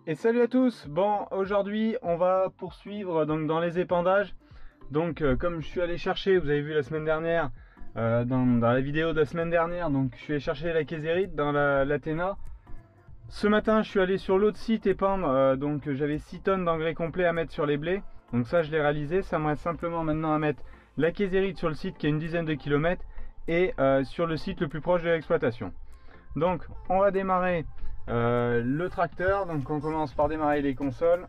Et salut à tous. Bon, aujourd'hui on va poursuivre donc dans les épandages. Donc comme je suis allé chercher, vous avez vu la semaine dernière, dans la vidéo de la semaine dernière, donc je suis allé chercher la késérite dans l'Athéna. Ce matin je suis allé sur l'autre site épandre, donc j'avais 6 tonnes d'engrais complet à mettre sur les blés. Donc ça je l'ai réalisé, ça me reste simplement maintenant à mettre la késérite sur le site qui a une dizaine de kilomètres et sur le site le plus proche de l'exploitation. Donc on va démarrer le tracteur. Donc on commence par démarrer les consoles.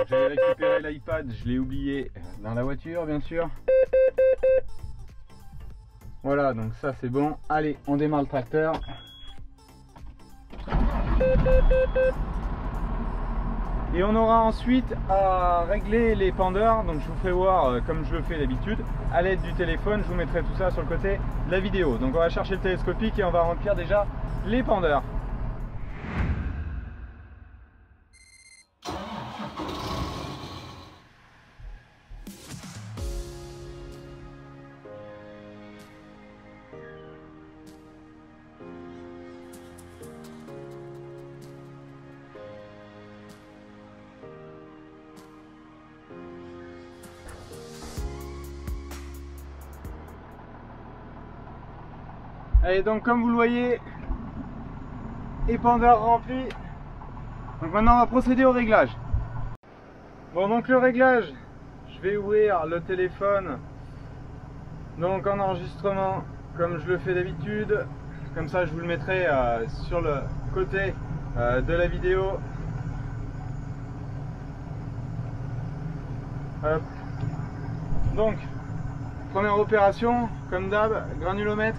J'ai récupéré l'iPad, je l'ai oublié dans la voiture bien sûr. Voilà, donc ça c'est bon. Allez, on démarre le tracteur. Et on aura ensuite à régler les pendeurs. Donc je vous ferai voir comme je le fais d'habitude à l'aide du téléphone. Je vous mettrai tout ça sur le côté de la vidéo. Donc on va chercher le télescopique et on va remplir déjà les pendeurs. Allez, donc comme vous le voyez, épandeur rempli. Donc maintenant on va procéder au réglage. Bon, donc le réglage, je vais ouvrir le téléphone donc en enregistrement comme je le fais d'habitude. Comme ça je vous le mettrai sur le côté de la vidéo. Hop. Donc première opération, comme d'hab, granulomètre.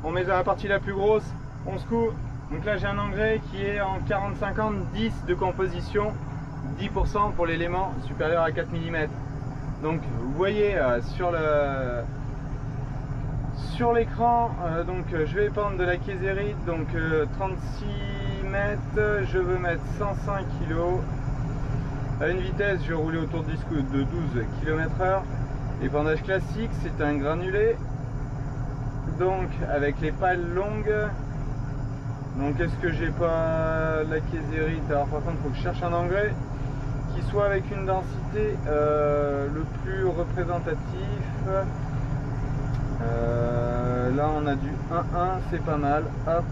On met à la partie la plus grosse, on secoue. Donc là j'ai un engrais qui est en 40-50, 10 de composition, 10% pour l'élément supérieur à 4 mm. Donc vous voyez sur l'écran, donc je vais épandre de la késérite, donc 36 mètres, je veux mettre 105 kg. À une vitesse, je vais rouler autour de 12 km/h. L'épandage classique, c'est un granulé. Donc avec les pales longues. Donc est-ce que j'ai pas la késérite? Alors par contre il faut que je cherche un engrais qui soit avec une densité le plus représentatif. Là on a du 1,1, c'est pas mal. Hop,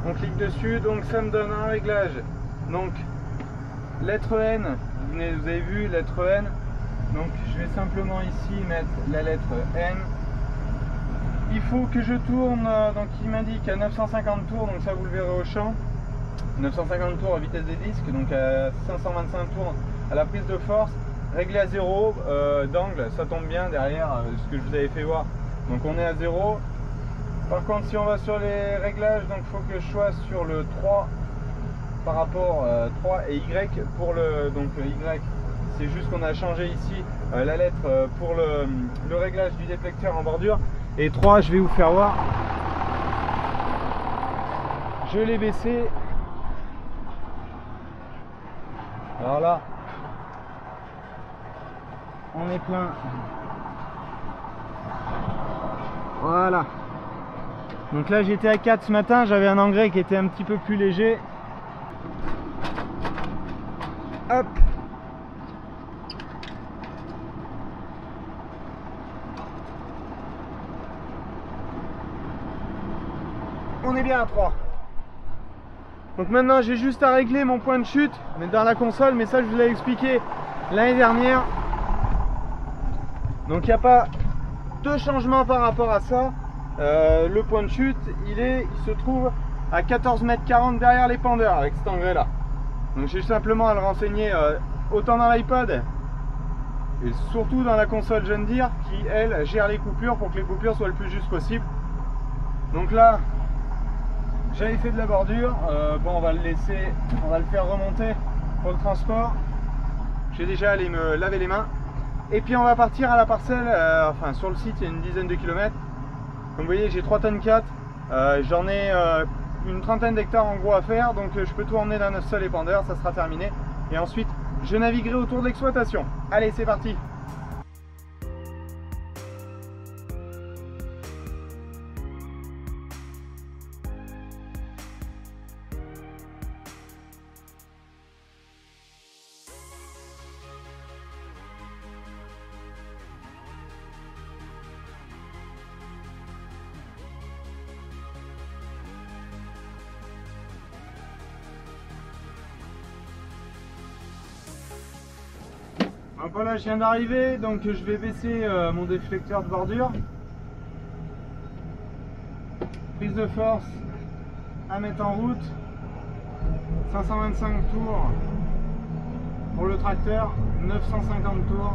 on clique dessus, donc ça me donne un réglage. Donc lettre N, vous avez vu lettre N. Donc je vais simplement ici mettre la lettre N. Il faut que je tourne, donc il m'indique à 950 tours, donc ça vous le verrez au champ. 950 tours à vitesse des disques, donc à 525 tours à la prise de force. Réglé à 0 d'angle, ça tombe bien derrière ce que je vous avais fait voir. Donc on est à 0. Par contre si on va sur les réglages, donc il faut que je sois sur le 3 par rapport 3 et Y pour le. Donc Y, c'est juste qu'on a changé ici la lettre pour le réglage du déflecteur en bordure. Et 3, je vais vous faire voir. Je l'ai baissé. Alors là, on est plein. Voilà. Donc là, j'étais à 4 ce matin. J'avais un engrais qui était un petit peu plus léger. Hop. On est bien à 3. Donc maintenant j'ai juste à régler mon point de chute, mais dans la console, mais ça je vous l'ai expliqué l'année dernière. Donc il n'y a pas de changement par rapport à ça. Le point de chute il se trouve à 14,40 m derrière l'épandeur avec cet engrais là. Donc j'ai simplement à le renseigner autant dans l'iPad et surtout dans la console John Deere qui elle gère les coupures pour que les coupures soient le plus justes possible. Donc là j'avais fait de la bordure, bon on va le laisser, on va le faire remonter pour le transport. J'ai déjà allé me laver les mains. Et puis on va partir à la parcelle, enfin sur le site il y a une dizaine de kilomètres. Comme vous voyez j'ai 3 tonnes 4, j'en ai une trentaine d'hectares en gros à faire. Donc je peux tout emmener d'un seul épandeur, ça sera terminé. Et ensuite je naviguerai autour de l'exploitation. Allez c'est parti. Donc voilà, je viens d'arriver, donc je vais baisser mon déflecteur de bordure. Prise de force à mettre en route. 525 tours pour le tracteur, 950 tours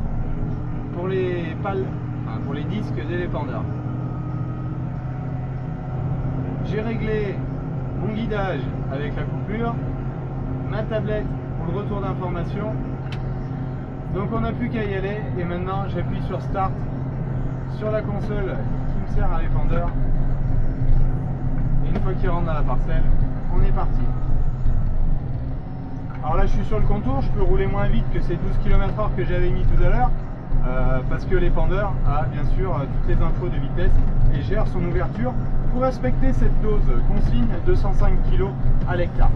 pour les pales, enfin pour les disques des dépendeurs. J'ai réglé mon guidage avec la coupure, ma tablette pour le retour d'information. Donc on n'a plus qu'à y aller et maintenant j'appuie sur Start sur la console qui me sert à l'épandeur. Et une fois qu'il rentre dans la parcelle, on est parti. Alors là je suis sur le contour, je peux rouler moins vite que ces 12 km/h que j'avais mis tout à l'heure parce que l'épandeur a bien sûr toutes les infos de vitesse et gère son ouverture pour respecter cette dose consigne de 105 kg à l'hectare.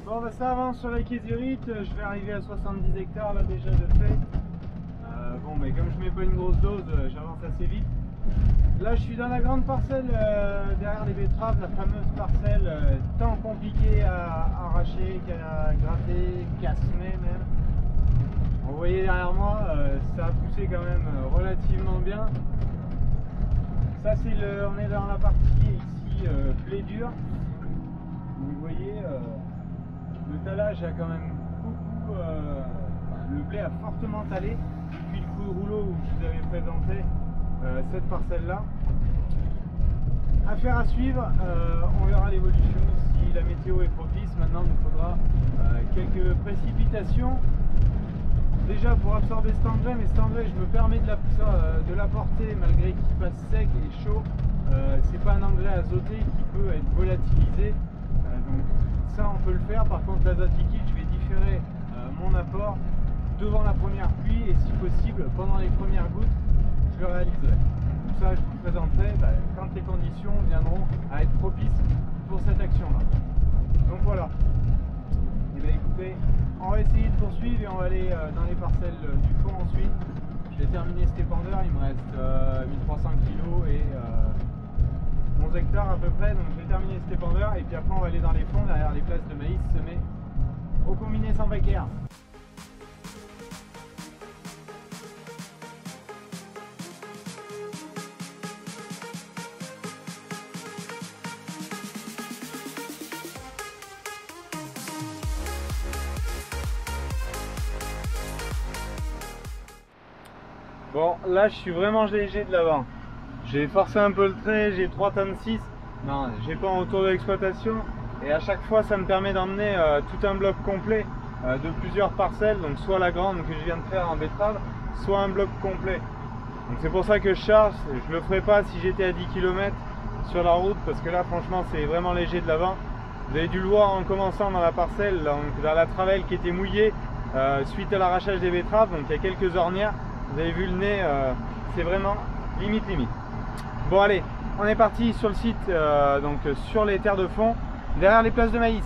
Bon bah ça avance sur la Kézérite, je vais arriver à 70 hectares là déjà de fait. Bon mais comme je mets pas une grosse dose, j'avance assez vite. Là je suis dans la grande parcelle derrière les betteraves, la fameuse parcelle tant compliquée à arracher qu'à gratter, qu'à semer même. Vous voyez derrière moi, ça a poussé quand même relativement bien. Ça c'est on est dans la partie ici blé dur. Vous voyez le talage a quand même beaucoup, le blé a fortement talé depuis le coup de rouleau où je vous avais présenté cette parcelle là. Affaire à suivre, on verra l'évolution si la météo est propice. Maintenant il nous faudra quelques précipitations déjà pour absorber cet engrais, mais cet engrais je me permets de l'apporter malgré qu'il fasse sec et chaud. C'est pas un engrais azoté qui peut être volatilisé, donc ça on peut le faire. Par contre l'azote liquide, je vais différer mon apport devant la première pluie et si possible pendant les premières gouttes je le réaliserai. Tout ça je vous présenterai quand les conditions viendront à être propices pour cette action là. Donc voilà. Et bien écoutez, on va essayer de poursuivre et on va aller dans les parcelles du fond ensuite. Je vais terminer cet épandeur, il me reste 1300 kg et 11 hectares à peu près, donc je vais terminer cet épandeur et puis après on va aller dans les fonds derrière les places de maïs semées au combiné sans précaire. Bon là je suis vraiment léger de l'avant. J'ai forcé un peu le trait, j'ai 3 tonnes 6. Non, j'ai pas en retour de l'exploitation. Et à chaque fois ça me permet d'emmener tout un bloc complet de plusieurs parcelles. Donc soit la grande que je viens de faire en betterave, soit un bloc complet. Donc c'est pour ça que je charge. Je le ferai pas si j'étais à 10 km sur la route. Parce que là franchement c'est vraiment léger de l'avant. Vous avez dû le voir en commençant dans la parcelle, donc dans la travelle qui était mouillée suite à l'arrachage des betteraves. Donc il y a quelques ornières. Vous avez vu le nez, c'est vraiment limite. Bon allez, on est parti sur le site, donc sur les terres de fond, derrière les places de maïs.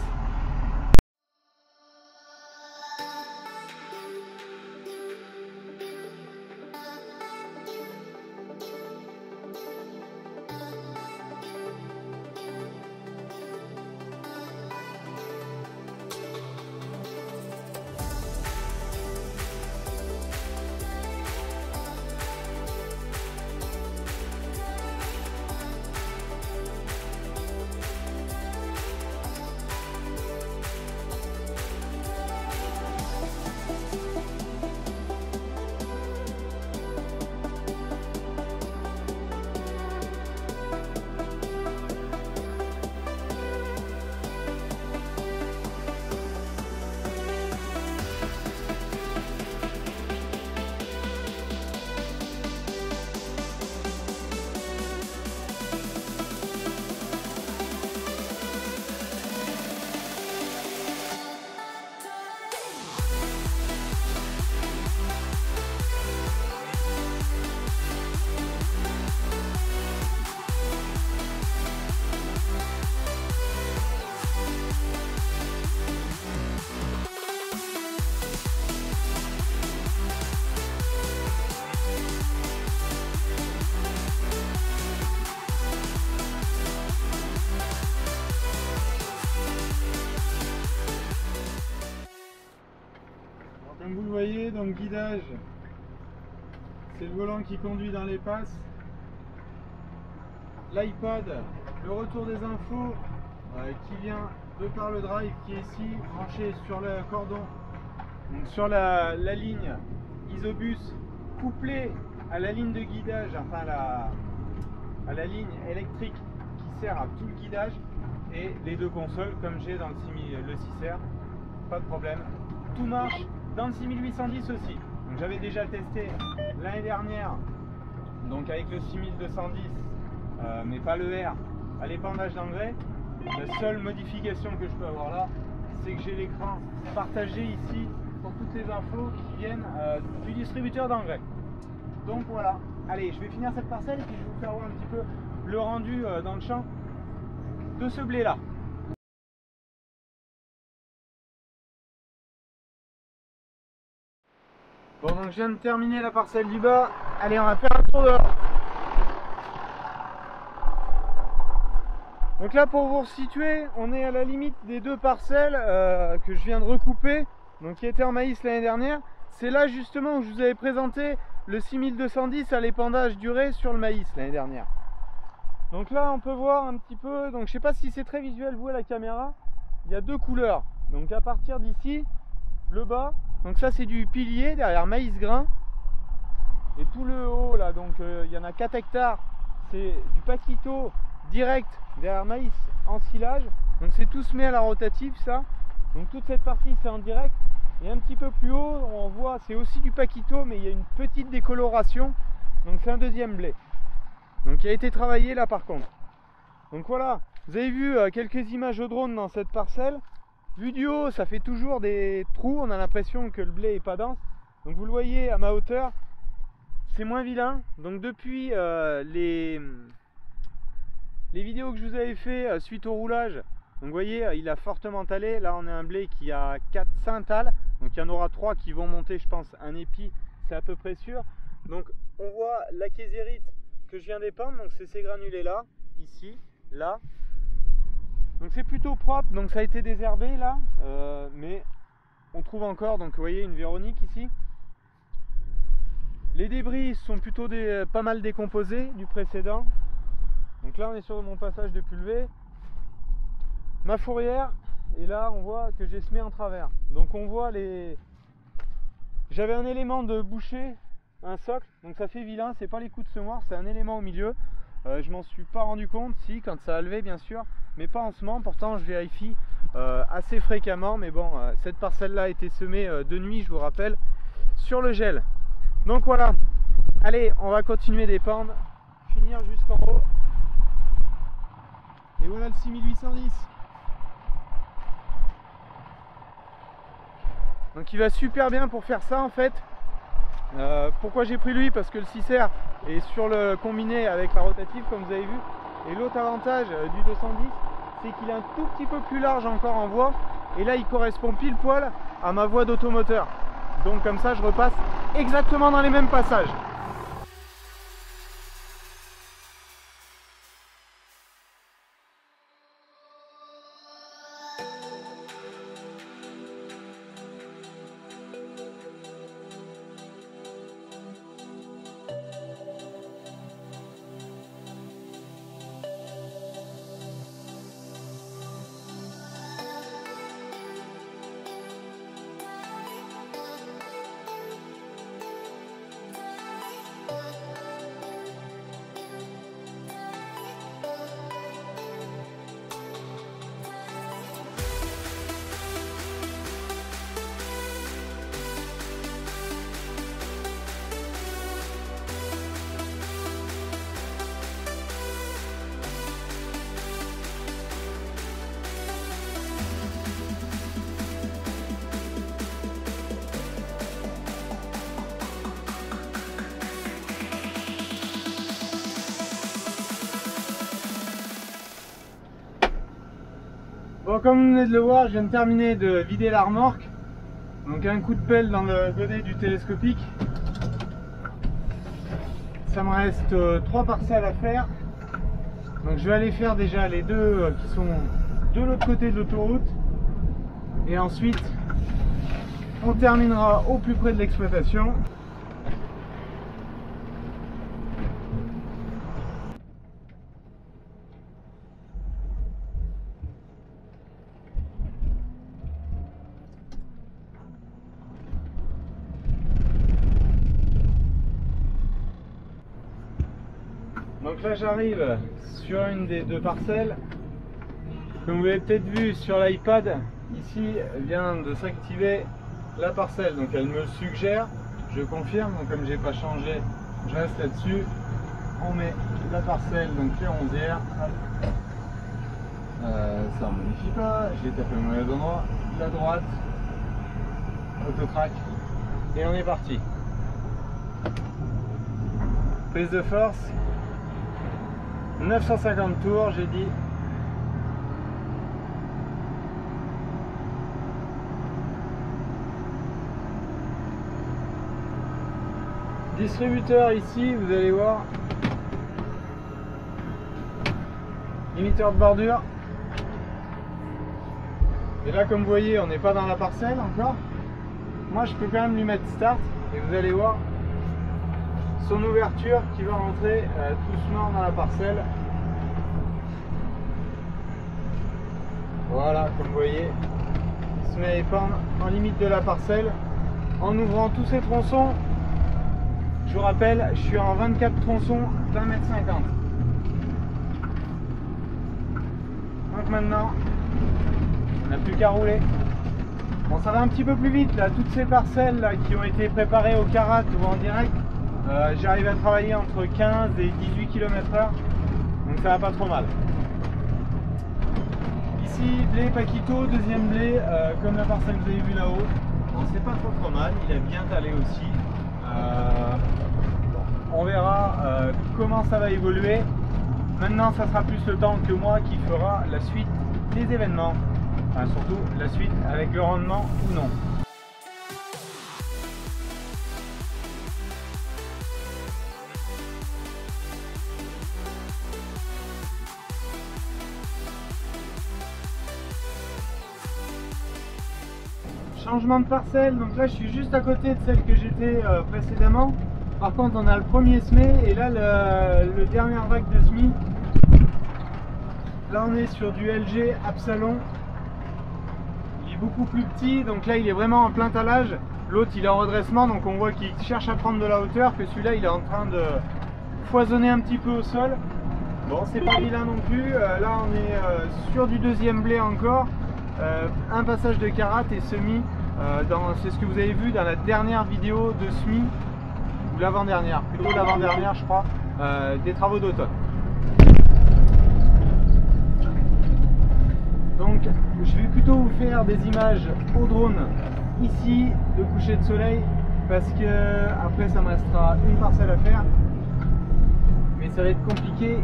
voyez, donc guidage, c'est le volant qui conduit dans les passes. L'iPad, le retour des infos qui vient de par le drive qui est ici, branché sur le cordon, donc sur la ligne Isobus, couplé à la ligne de guidage, enfin à la ligne électrique qui sert à tout le guidage, et les deux consoles comme j'ai dans le 6R, pas de problème. Tout marche dans le 6810 aussi. Donc j'avais déjà testé l'année dernière, donc avec le 6210, mais pas le R, à l'épandage d'engrais. La seule modification que je peux avoir là, c'est que j'ai l'écran partagé ici pour toutes les infos qui viennent du distributeur d'engrais. Donc voilà, allez, je vais finir cette parcelle et puis je vais vous faire voir un petit peu le rendu dans le champ de ce blé là. Bon, donc je viens de terminer la parcelle du bas. Allez, on va faire un tour dehors. Donc là, pour vous resituer, on est à la limite des deux parcelles que je viens de recouper, donc qui étaient en maïs l'année dernière. C'est là justement où je vous avais présenté le 6210 à l'épandage duré sur le maïs l'année dernière. Donc là, on peut voir un petit peu, donc je sais pas si c'est très visuel vous à la caméra, il y a deux couleurs. Donc à partir d'ici, le bas, donc ça c'est du pilier derrière maïs grain. Et tout le haut là, donc il y en a 4 hectares, c'est du paquito direct derrière maïs en silage. Donc c'est tout semé à la rotative ça. Donc toute cette partie c'est en direct. Et un petit peu plus haut, on voit, c'est aussi du paquito, mais il y a une petite décoloration. Donc c'est un deuxième blé. Donc qui a été travaillé là par contre. Donc voilà, vous avez vu quelques images au drone dans cette parcelle. Vu du haut, ça fait toujours des trous, on a l'impression que le blé est pas dense. Donc vous le voyez à ma hauteur, c'est moins vilain. Donc depuis les vidéos que je vous avais fait suite au roulage, donc vous voyez, il a fortement talé. Là on a un blé qui a 4-5 tales, donc il y en aura 3 qui vont monter, je pense, un épi, c'est à peu près sûr. Donc on voit la késérite que je viens d'épandre, donc c'est ces granulés là, ici, là. Donc c'est plutôt propre, donc ça a été désherbé là, mais on trouve encore, donc vous voyez, une véronique ici. Les débris sont plutôt pas mal décomposés du précédent. Donc là on est sur mon passage de pulvé. Ma fourrière, et là on voit que j'ai semé en travers. Donc on voit les... J'avais un élément de boucher, un socle, donc ça fait vilain, c'est pas les coups de semoir, c'est un élément au milieu. Je m'en suis pas rendu compte, si, quand ça a levé bien sûr, mais pas en semant. Pourtant je vérifie assez fréquemment, mais bon, cette parcelle là a été semée de nuit, je vous rappelle, sur le gel. Donc voilà, allez, on va continuer d'épandre, finir jusqu'en haut. Et voilà le 6810. Donc il va super bien pour faire ça en fait. Pourquoi j'ai pris lui? Parce que le 6R est sur le combiné avec la rotative comme vous avez vu. Et l'autre avantage du 210, c'est qu'il est un tout petit peu plus large encore en voie. Et là il correspond pile poil à ma voie d'automoteur. Donc comme ça je repasse exactement dans les mêmes passages. Bon, comme vous venez de le voir, je viens de terminer de vider la remorque. Donc un coup de pelle dans le godet du télescopique. Ça me reste 3 parcelles à faire. Donc je vais aller faire déjà les deux qui sont de l'autre côté de l'autoroute. Et ensuite On terminera au plus près de l'exploitation. Donc là j'arrive sur une des deux parcelles. Comme vous l'avez peut-être vu sur l'iPad, ici vient de s'activer la parcelle. Donc elle me le suggère, je confirme. Donc comme j'ai pas changé, je reste là-dessus. On met la parcelle, donc les 11e. Ça ne modifie pas, j'ai tapé au mauvais endroit. La droite, autotrack, et on est parti. Prise de force. 950 tours, j'ai dit. Distributeur ici, vous allez voir. Limiteur de bordure. Et là, comme vous voyez, on n'est pas dans la parcelle encore. Moi, je peux quand même lui mettre start et vous allez voir son ouverture qui va rentrer doucement dans la parcelle. Voilà, comme vous voyez, il se met à épandre en limite de la parcelle en ouvrant tous ces tronçons. Je vous rappelle, je suis en 24 tronçons d'1,50 m. Donc maintenant, on n'a plus qu'à rouler. Bon, ça va un petit peu plus vite là, toutes ces parcelles là qui ont été préparées au karat ou en direct. J'arrive à travailler entre 15 et 18 km/h, donc ça va pas trop mal. Ici, blé Paquito, deuxième blé, comme la parcelle que vous avez vu là-haut. Bon, c'est pas trop mal, il a bien talé aussi. On verra comment ça va évoluer. Maintenant, ça sera plus le temps que moi qui fera la suite des événements. Enfin, surtout la suite avec le rendement ou non. Changement de parcelle, donc là je suis juste à côté de celle que j'étais précédemment. Par contre on a le premier semis et là le dernière vague de semis. Là on est sur du LG Absalon. Il est beaucoup plus petit, donc là il est vraiment en plein talage. L'autre il est en redressement, donc on voit qu'il cherche à prendre de la hauteur, que celui-là il est en train de foisonner un petit peu au sol. Bon, c'est pas vilain non plus. Là on est sur du deuxième blé encore. Un passage de karat et semis, c'est ce que vous avez vu dans la dernière vidéo de semis, ou l'avant-dernière, plutôt l'avant-dernière je crois, des travaux d'automne. Donc je vais plutôt vous faire des images au drone ici, de coucher de soleil, parce que après ça me restera une parcelle à faire, mais ça va être compliqué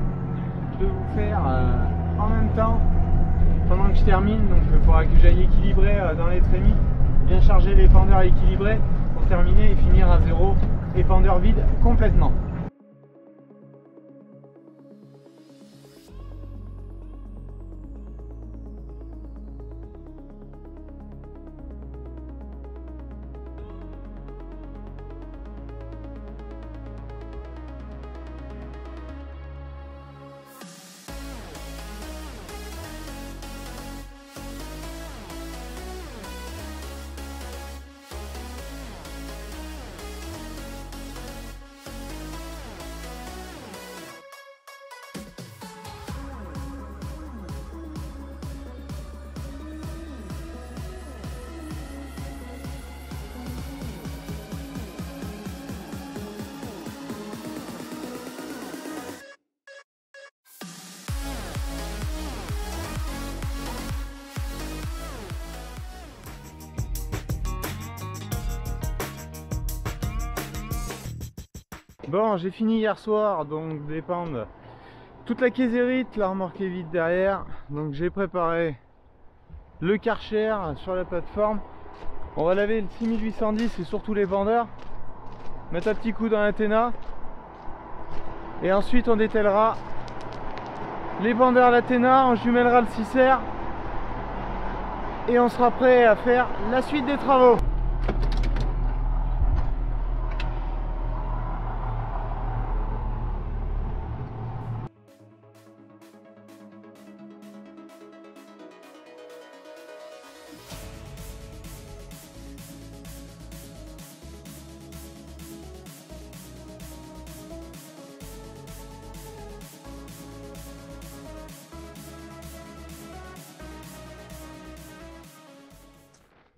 de vous faire en même temps pendant que je termine. Donc il faudra que j'aille équilibrer dans les trémies, bien charger l'épandeur équilibré pour terminer et finir à zéro, épandeur vide complètement. Bon, j'ai fini hier soir donc d'épandre toute la kézérite, la remorque est vide derrière, donc j'ai préparé le Karcher sur la plateforme. On va laver le 6810 et surtout les bandeurs, mettre un petit coup dans l'Athena et ensuite on détellera les bandeurs l'Athena, on jumellera le 6R et on sera prêt à faire la suite des travaux.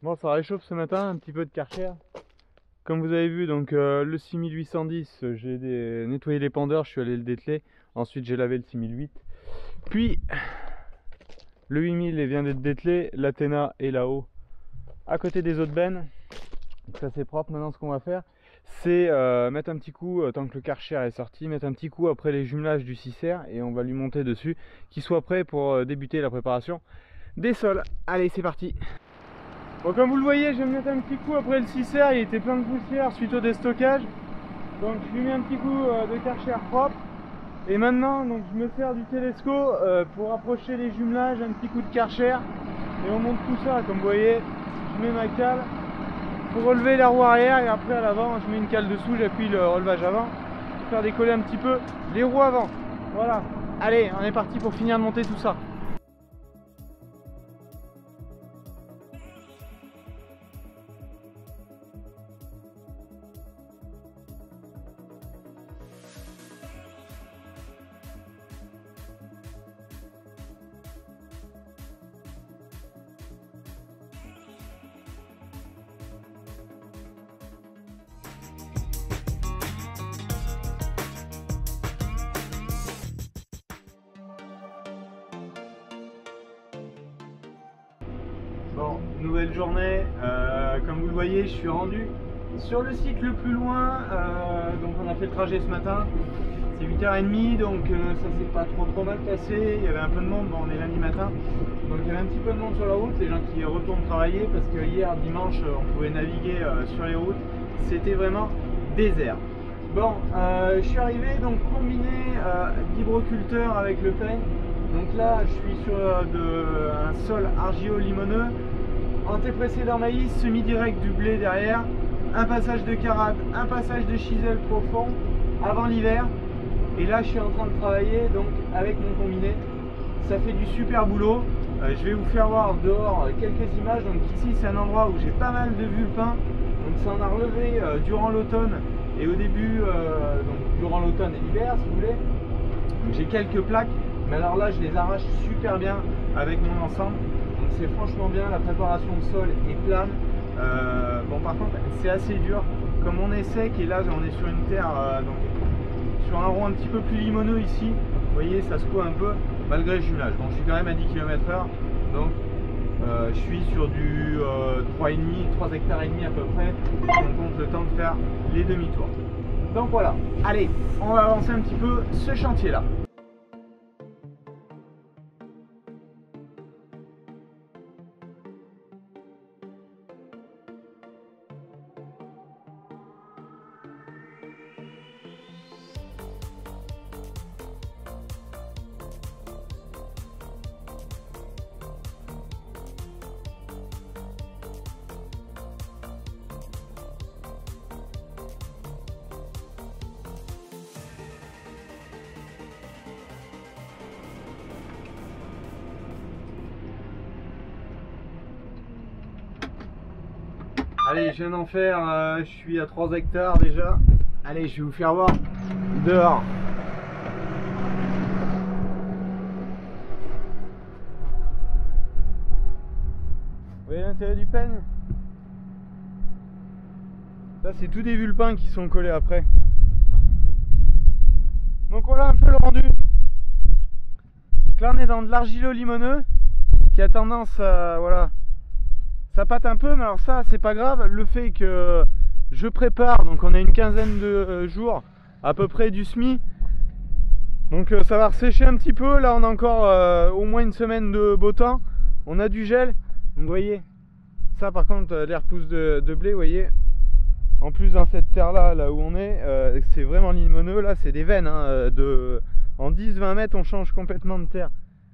Bon, ça réchauffe ce matin, un petit peu de Karcher. Comme vous avez vu, donc le 6810, j'ai nettoyé les pendeurs, je suis allé le dételer. Ensuite, j'ai lavé le 6008. Puis, le 8000 vient d'être dételé. L'Athena est là-haut, à côté des autres bennes. Donc ça, c'est propre. Maintenant, ce qu'on va faire, c'est mettre un petit coup, tant que le Karcher est sorti, mettre un petit coup après les jumelages du 6R et on va lui monter dessus, qu'il soit prêt pour débuter la préparation des sols. Allez, c'est parti! Bon, comme vous le voyez, je vais me mettre un petit coup après le 6R, il était plein de poussière suite au déstockage. Donc je lui mets un petit coup de Karcher propre. Et maintenant, donc, je me sers du télescope pour approcher les jumelages, un petit coup de Karcher. Et on monte tout ça, comme vous voyez, je mets ma cale pour relever la roue arrière et après à l'avant, je mets une cale dessous, j'appuie le relevage avant pour faire décoller un petit peu les roues avant. Voilà, allez, on est parti pour finir de monter tout ça. Bon, nouvelle journée, comme vous le voyez, je suis rendu sur le site le plus loin, donc on a fait le trajet ce matin, c'est 8h30, donc ça s'est pas trop mal passé, il y avait un peu de monde, bon on est lundi matin, donc il y avait un petit peu de monde sur la route, les gens qui retournent travailler, parce que hier dimanche on pouvait naviguer sur les routes, c'était vraiment désert. Bon, je suis arrivé, donc combiné d'hydroculteur avec le peigne. Donc là, je suis sur un sol argilo-limoneux, antépressé d'un maïs, semi-direct du blé derrière, un passage de carate, un passage de chisel profond avant l'hiver. Et là, je suis en train de travailler donc avec mon combiné. Ça fait du super boulot. Je vais vous faire voir dehors quelques images. Donc ici, c'est un endroit où j'ai pas mal de vulpins. Donc ça en a relevé durant l'automne et au début, donc durant l'automne et l'hiver, si vous voulez. Donc j'ai quelques plaques. Mais alors là, je les arrache super bien avec mon ensemble. Donc c'est franchement bien, la préparation de sol est plane. Bon, par contre, c'est assez dur. Comme on est sec et là, on est sur une terre, donc, sur un rond un petit peu plus limoneux ici. Vous voyez, ça secoue un peu malgré le jumelage. Bon, je suis quand même à 10 km/h. Donc je suis sur du 3 hectares et demi à peu près. On compte le temps de faire les demi-tours. Donc voilà, allez, on va avancer un petit peu ce chantier là. Allez, je viens d'en faire, je suis à 3 hectares déjà. Allez, je vais vous faire voir dehors. Vous voyez l'intérêt du peigne? Ça, c'est tous des vulpins qui sont collés après. Donc voilà un peu le rendu. Donc là, on est dans de l'argilo-limoneux qui a tendance à... voilà. Ça pâte un peu, mais alors ça c'est pas grave. Le fait que je prépare, donc on a une quinzaine de jours à peu près du semis, donc ça va ressécher un petit peu. Là on a encore au moins une semaine de beau temps, on a du gel. Donc vous voyez, ça par contre les repousses de blé, vous voyez, en plus dans cette terre là où on est, c'est vraiment limoneux. Là c'est des veines hein, en 10-20 mètres on change complètement de terre.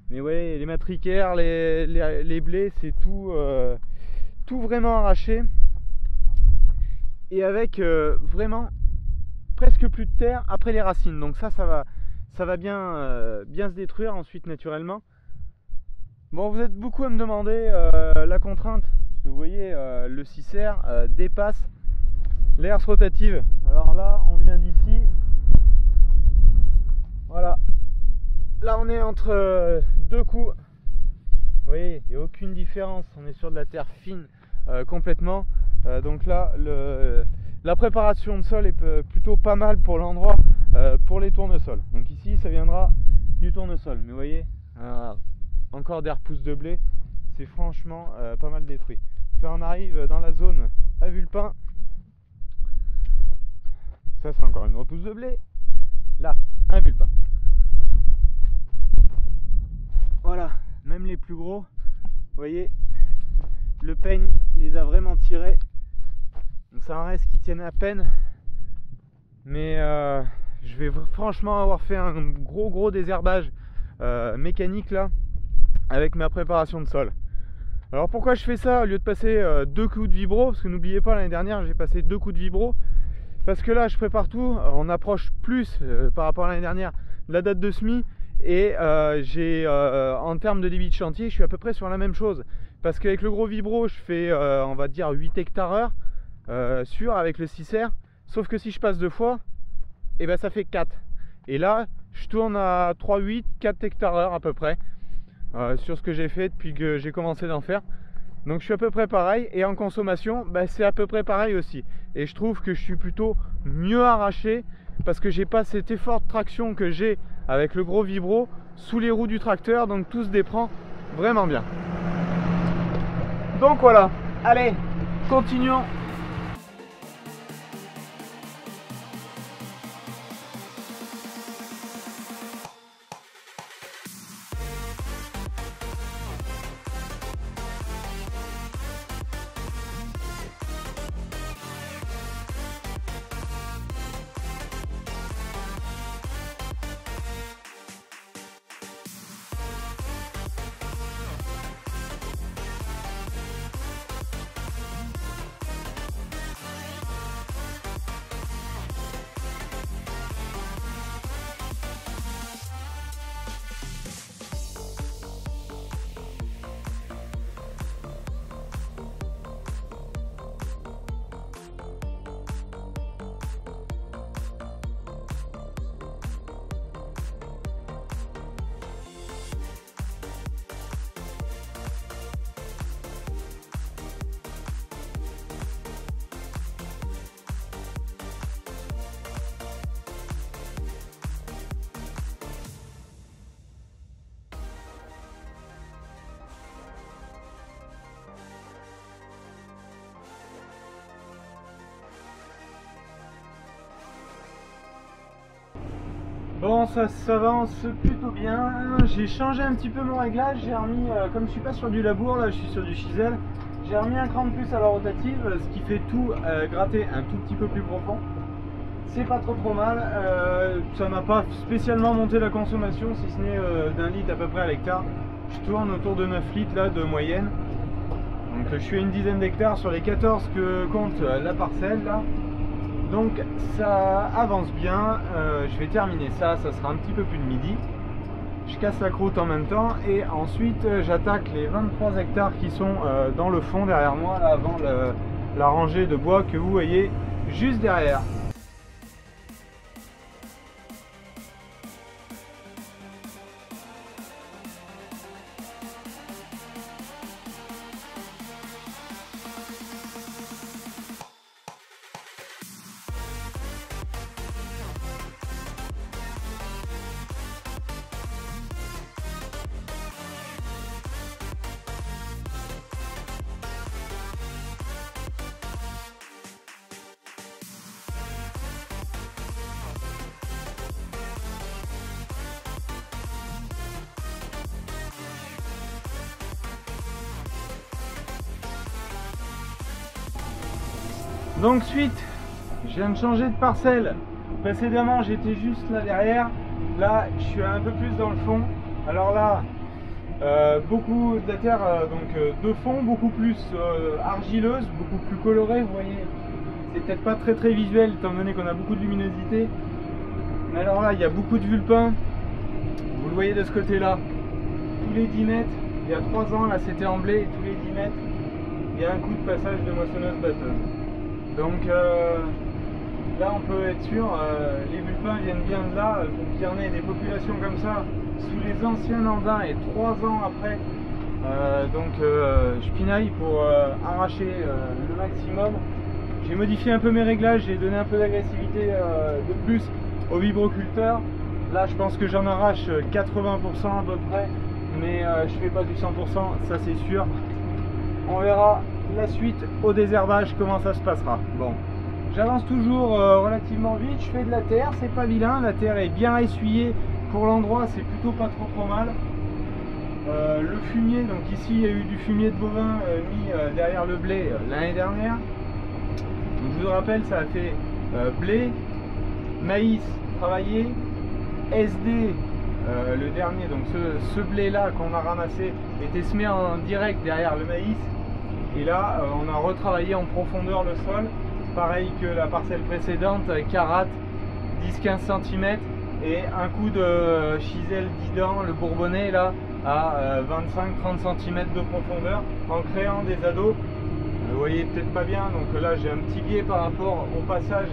Mais vous voyez, les matricaires, les blés, c'est tout vraiment arraché et avec vraiment presque plus de terre après les racines. Donc ça va bien, bien se détruire ensuite naturellement. Bon, vous êtes beaucoup à me demander la contrainte, parce que vous voyez le 6R dépasse l'herse rotative. Alors là on vient d'ici, voilà, là on est entre deux coups. Vous voyez, il n'y a aucune différence, on est sur de la terre fine complètement. Donc là, la préparation de sol est plutôt pas mal pour l'endroit, pour les tournesols. Donc ici, ça viendra du tournesol. Mais vous voyez, encore des repousses de blé, c'est franchement pas mal détruit. Donc là, on arrive dans la zone à Vulpin. Ça, c'est encore une repousse de blé. Là, un Vulpin. Voilà, même les plus gros, vous voyez, le peigne les a vraiment tirés. Donc ça en reste qui tiennent à peine. Mais je vais franchement avoir fait un gros désherbage mécanique là, avec ma préparation de sol. Alors pourquoi je fais ça au lieu de passer 2 coups de vibro? Parce que n'oubliez pas, l'année dernière j'ai passé 2 coups de vibro. Parce que là je prépare tout, on approche plus par rapport à l'année dernière de la date de semis. Et en termes de débit de chantier, je suis à peu près sur la même chose. Parce qu'avec le gros vibro, je fais on va dire 8 hectares heure sûr avec le 6R. Sauf que si je passe 2 fois, et ben ça fait 4. Et là, je tourne à 3, 8, 4 hectares heure à peu près. Sur ce que j'ai fait depuis que j'ai commencé d'en faire. Donc je suis à peu près pareil. Et en consommation, bah, c'est à peu près pareil aussi. Et je trouve que je suis plutôt mieux arraché. Parce que j'ai pas cet effort de traction que j'ai avec le gros vibro sous les roues du tracteur, donc tout se déprend vraiment bien. Donc voilà, allez, continuons. Bon, ça s'avance plutôt bien. J'ai changé un petit peu mon réglage. J'ai remis, comme je suis pas sur du labour, là je suis sur du chisel, j'ai remis un cran de plus à la rotative, ce qui fait tout gratter un tout petit peu plus profond. C'est pas trop mal. Ça m'a pas spécialement monté la consommation, si ce n'est d'un litre à peu près à l'hectare. Je tourne autour de 9 litres là de moyenne. Donc je suis à une dizaine d'hectares sur les 14 que compte la parcelle là. Donc ça avance bien, je vais terminer ça sera un petit peu plus de midi. Je casse la croûte en même temps et ensuite j'attaque les 23 hectares qui sont dans le fond derrière moi, là, avant la rangée de bois que vous voyez juste derrière. Donc suite, je viens de changer de parcelle. Précédemment j'étais juste là derrière, là je suis un peu plus dans le fond. Alors là, beaucoup de la terre de fond, beaucoup plus argileuse, beaucoup plus colorée, vous voyez. C'est peut-être pas très visuel étant donné qu'on a beaucoup de luminosité. Mais alors là, il y a beaucoup de vulpins, vous le voyez de ce côté-là. Tous les 10 mètres, il y a 3 ans, là c'était en blé, et tous les 10 mètres, il y a un coup de passage de moissonneuse batteuse. Donc là on peut être sûr, les vulpins viennent bien de là, pour qu'il y en ait des populations comme ça sous les anciens andins et 3 ans après je pinaille pour arracher le maximum. J'ai modifié un peu mes réglages, j'ai donné un peu d'agressivité de plus au vibroculteur. Là je pense que j'en arrache 80% à peu près, mais je fais pas du 100%, ça c'est sûr. On verra la suite au désherbage comment ça se passera. Bon, j'avance toujours relativement vite, je fais de la terre, c'est pas vilain, la terre est bien essuyée pour l'endroit, c'est plutôt pas trop mal. Le fumier, donc ici il y a eu du fumier de bovin mis derrière le blé l'année dernière. Donc, je vous rappelle, ça a fait blé, maïs travaillé, SD, le dernier, donc ce blé là qu'on a ramassé était semé en direct derrière le maïs. Et là, on a retravaillé en profondeur le sol, pareil que la parcelle précédente, carate, 10-15 cm et un coup de chisel d'Idan, le bourbonnais là, à 25-30 cm de profondeur, en créant des ados. Vous voyez peut-être pas bien, donc là j'ai un petit biais par rapport au passage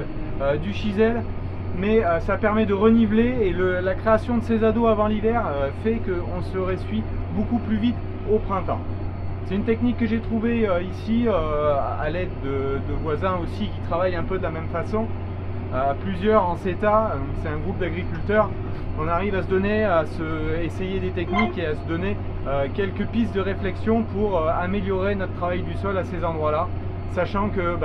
du chisel, mais ça permet de reniveler et la création de ces ados avant l'hiver fait qu'on se ressuie beaucoup plus vite au printemps. C'est une technique que j'ai trouvée ici à l'aide de voisins aussi qui travaillent un peu de la même façon. Plusieurs en CETA, c'est un groupe d'agriculteurs. On arrive à se donner, essayer des techniques et à se donner quelques pistes de réflexion pour améliorer notre travail du sol à ces endroits-là. Sachant que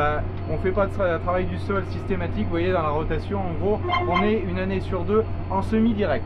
on ne fait pas de travail du sol systématique, vous voyez dans la rotation, en gros, on est une année sur deux en semi-direct.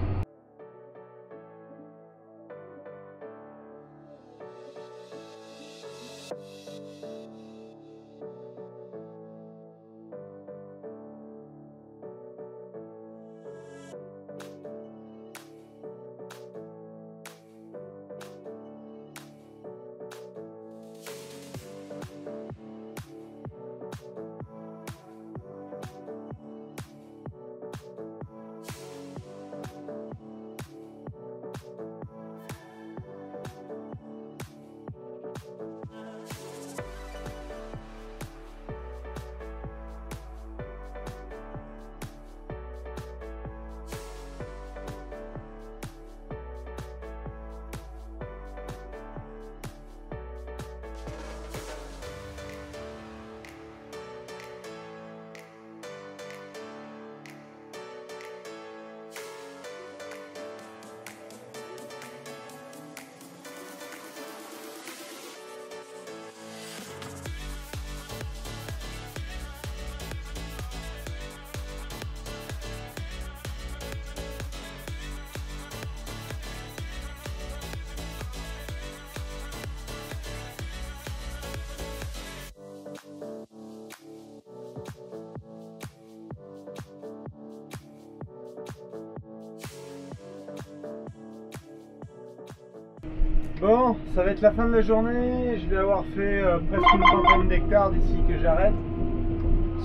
Bon, ça va être la fin de la journée, je vais avoir fait presque une trentaine d'hectares d'ici que j'arrête.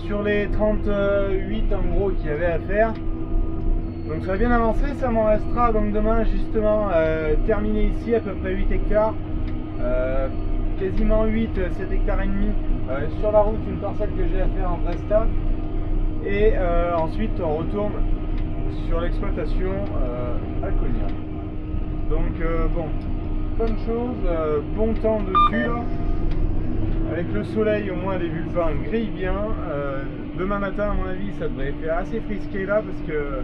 Sur les 38 en gros qu'il y avait à faire. Donc ça a bien avancé, ça m'en restera donc demain justement terminer ici à peu près 8 hectares. Quasiment 7 hectares et demi sur la route, une parcelle que j'ai à faire en Presta. Et ensuite on retourne sur l'exploitation à Cognac. Donc bon, bonne chose, bon temps dessus là. Avec le soleil au moins les vulpins grillent bien. Demain matin à mon avis ça devrait faire assez frisqué là parce que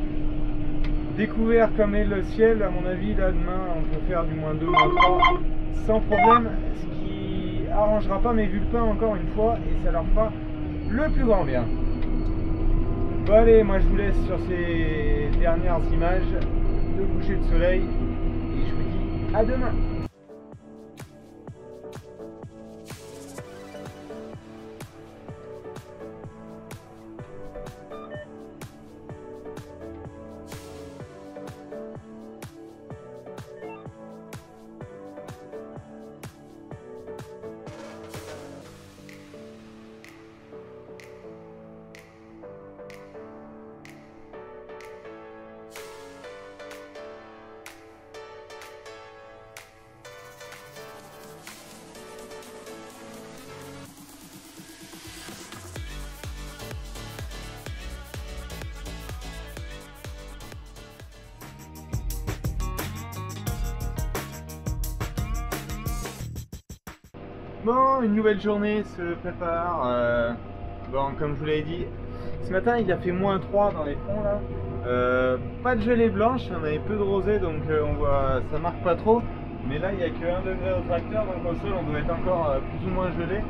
découvert comme est le ciel, à mon avis là demain on peut faire du -2, -3 sans problème, ce qui arrangera pas mes vulpins encore une fois et ça leur fera le plus grand bien. Bon allez, moi je vous laisse sur ces dernières images de coucher de soleil et je vous dis à demain. Bon, une nouvelle journée se prépare. Bon, comme je vous l'avais dit, ce matin il a fait -3 dans les fonds là. Pas de gelée blanche, on avait peu de rosée donc on voit, ça marque pas trop. Mais là il n'y a que 1 degré au tracteur, donc au sol on doit être encore plus ou moins gelé.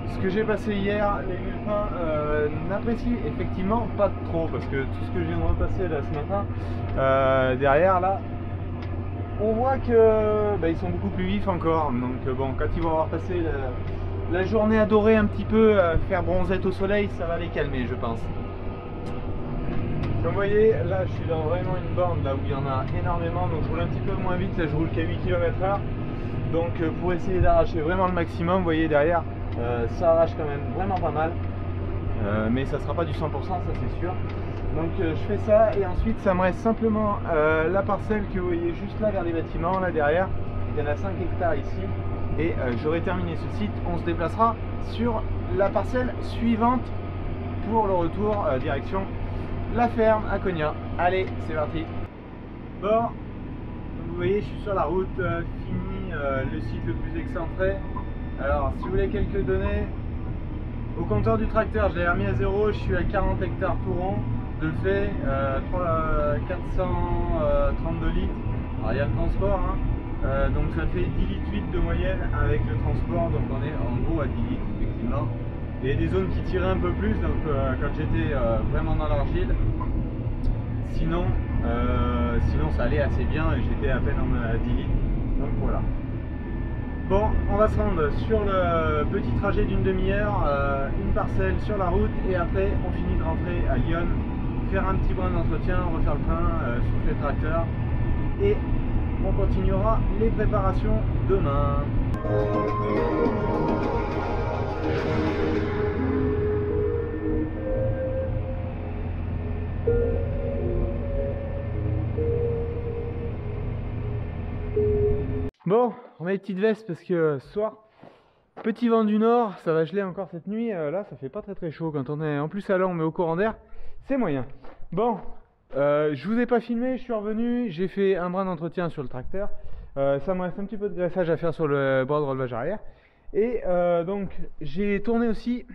Ce que j'ai passé hier, les mullepins n'apprécient effectivement pas trop parce que tout ce que je viens de repasser là ce matin, derrière là, on voit que ils sont beaucoup plus vifs encore. Donc bon, quand ils vont avoir passé la journée à dorer un petit peu, faire bronzette au soleil, ça va les calmer je pense. Comme vous voyez, là je suis dans vraiment une bande là où il y en a énormément, donc je roule un petit peu moins vite, là je roule qu'à 8 km/h. Donc pour essayer d'arracher vraiment le maximum, vous voyez derrière, ça arrache quand même vraiment pas mal. Mais ça sera pas du 100%, ça c'est sûr. Donc je fais ça et ensuite ça me reste simplement la parcelle que vous voyez juste là vers les bâtiments, là derrière. Il y en a 5 hectares ici. Et j'aurai terminé ce site, on se déplacera sur la parcelle suivante pour le retour direction la ferme à Cognac. Allez, c'est parti. Bon, comme vous voyez, je suis sur la route, fini le site le plus excentré. Alors, si vous voulez quelques données, au compteur du tracteur, je l'ai remis à 0, je suis à 40 hectares tout rond. De fait, 432 litres. Alors, il y a le transport, hein. Donc ça fait 10 litres 8 de moyenne avec le transport, donc on est en gros à 10 litres effectivement. Il y a des zones qui tiraient un peu plus, donc quand j'étais vraiment dans l'argile, sinon ça allait assez bien et j'étais à peine à 10 litres, donc voilà. Bon, on va se rendre sur le petit trajet d'une demi-heure, une parcelle sur la route et après on finit de rentrer à Lyon, faire un petit brin d'entretien, refaire le plein, souffler le tracteur et on continuera les préparations demain. Bon, on met les petites vestes parce que ce soir, petit vent du nord, ça va geler encore cette nuit. Là, ça fait pas très chaud quand on est en plus à l'heure, on met au courant d'air, c'est moyen. Bon, je vous ai pas filmé, je suis revenu, j'ai fait un brin d'entretien sur le tracteur. Ça me reste un petit peu de graissage à faire sur le bord de relevage arrière. Et donc j'ai tourné aussi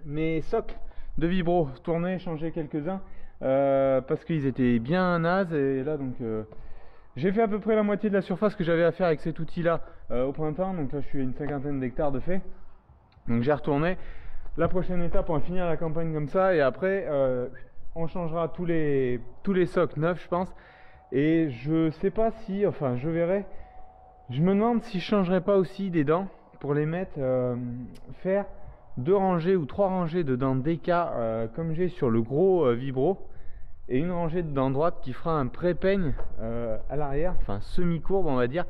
mes socs de vibro, tourné, changé quelques-uns parce qu'ils étaient bien nazes. Et là donc j'ai fait à peu près la moitié de la surface que j'avais à faire avec cet outil là au printemps. Donc là je suis à une 50aine d'hectares de fait. Donc j'ai retourné. La prochaine étape, on va finir la campagne comme ça et après on changera tous les socs neufs je pense. Et je sais pas si, enfin je verrai, je me demande si je changerai pas aussi des dents pour les mettre, faire 2 rangées ou 3 rangées de dents DK comme j'ai sur le gros vibro et une rangée de dents droites qui fera un pré-peigne à l'arrière, enfin semi-courbe on va dire,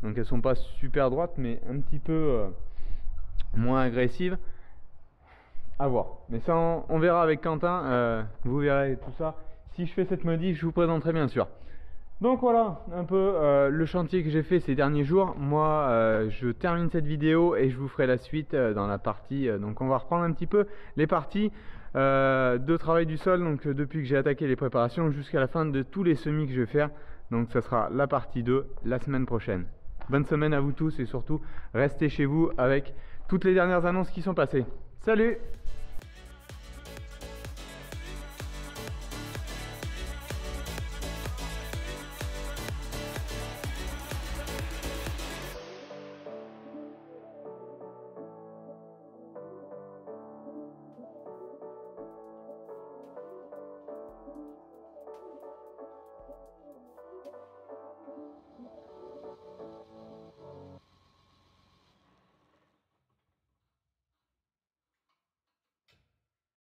donc elles sont pas super droites mais un petit peu moins agressives. À voir, mais ça on verra avec Quentin, vous verrez tout ça. Si je fais cette modif, je vous présenterai bien sûr. Donc voilà un peu le chantier que j'ai fait ces derniers jours. Moi je termine cette vidéo et je vous ferai la suite dans la partie, donc on va reprendre un petit peu les parties de travail du sol, donc depuis que j'ai attaqué les préparations jusqu'à la fin de tous les semis que je vais faire. Donc ça sera la partie 2 la semaine prochaine. Bonne semaine à vous tous et surtout restez chez vous avec toutes les dernières annonces qui sont passées. Salut!